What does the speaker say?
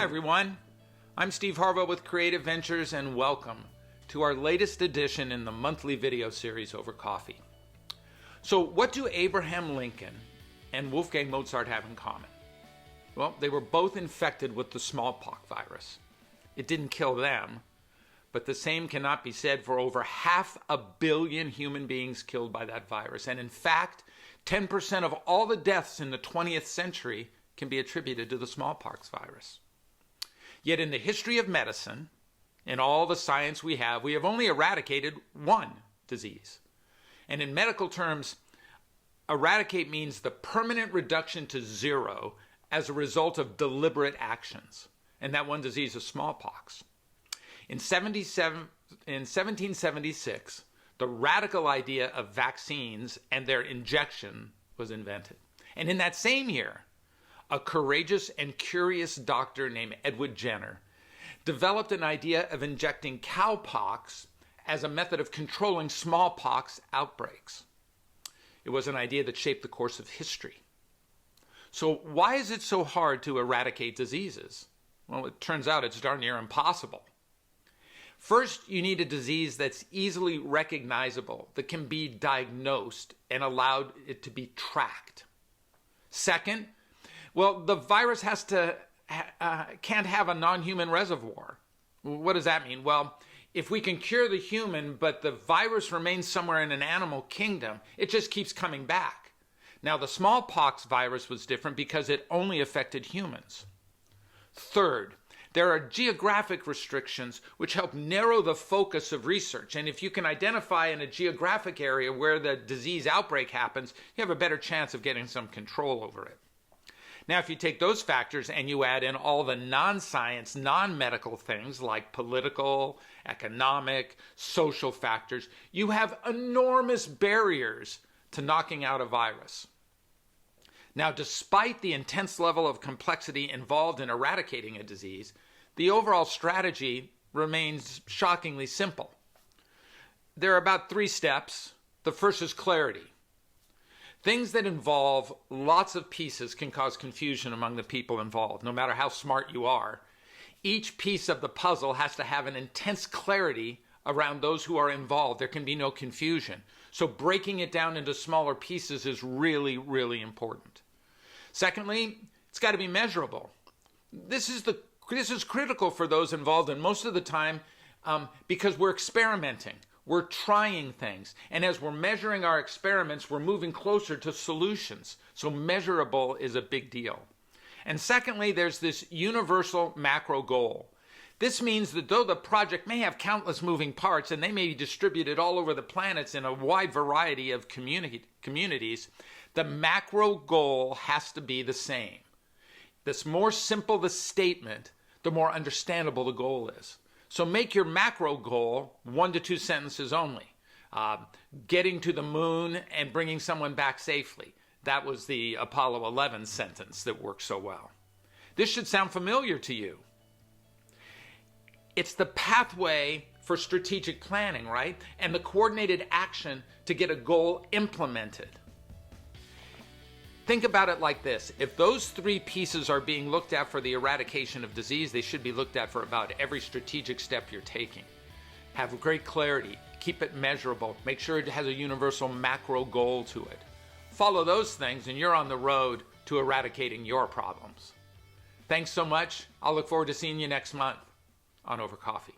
Hi everyone, I'm Steve Harville with Creative Ventures and welcome to our latest edition in the monthly video series over coffee. So what do Abraham Lincoln and Wolfgang Mozart have in common? Well, they were both infected with the smallpox virus. It didn't kill them, but the same cannot be said for over 500 million human beings killed by that virus. And in fact, 10% of all the deaths in the 20th century can be attributed to the smallpox virus. Yet in the history of medicine, in all the science we have only eradicated one disease. And in medical terms, eradicate means the permanent reduction to zero as a result of deliberate actions. And that one disease is smallpox. In 1776, the radical idea of vaccines and their injection was invented. And in that same year, a courageous and curious doctor named Edward Jenner developed an idea of injecting cowpox as a method of controlling smallpox outbreaks. It was an idea that shaped the course of history. So why is it so hard to eradicate diseases? Well, it turns out it's darn near impossible. First, you need a disease that's easily recognizable, that can be diagnosed and allowed it to be tracked. Second, well, the virus can't have a non-human reservoir. What does that mean? Well, if we can cure the human, but the virus remains somewhere in an animal kingdom, it just keeps coming back. Now, the smallpox virus was different because it only affected humans. Third, there are geographic restrictions which help narrow the focus of research. And if you can identify in a geographic area where the disease outbreak happens, you have a better chance of getting some control over it. Now, if you take those factors and you add in all the non-science, non-medical things like political, economic, social factors, you have enormous barriers to knocking out a virus. Now, despite the intense level of complexity involved in eradicating a disease, the overall strategy remains shockingly simple. There are about 3 steps. The first is clarity. Things that involve lots of pieces can cause confusion among the people involved, no matter how smart you are. Each piece of the puzzle has to have an intense clarity around those who are involved. There can be no confusion. So breaking it down into smaller pieces is really, really important. Secondly, it's got to be measurable. This is critical for those involved, and most of the time because we're experimenting. We're trying things. And as we're measuring our experiments, we're moving closer to solutions. So measurable is a big deal. And secondly, there's this universal macro goal. This means that though the project may have countless moving parts and they may be distributed all over the planets in a wide variety of communities, the macro goal has to be the same. The more simple the statement, the more understandable the goal is. So make your macro goal 1 to 2 sentences only. Getting to the moon and bringing someone back safely. That was the Apollo 11 sentence that worked so well. This should sound familiar to you. It's the pathway for strategic planning, right? And the coordinated action to get a goal implemented. Think about it like this. If those 3 pieces are being looked at for the eradication of disease, they should be looked at for about every strategic step you're taking. Have great clarity. Keep it measurable. Make sure it has a universal macro goal to it. Follow those things and you're on the road to eradicating your problems. Thanks so much. I'll look forward to seeing you next month on Over Coffee.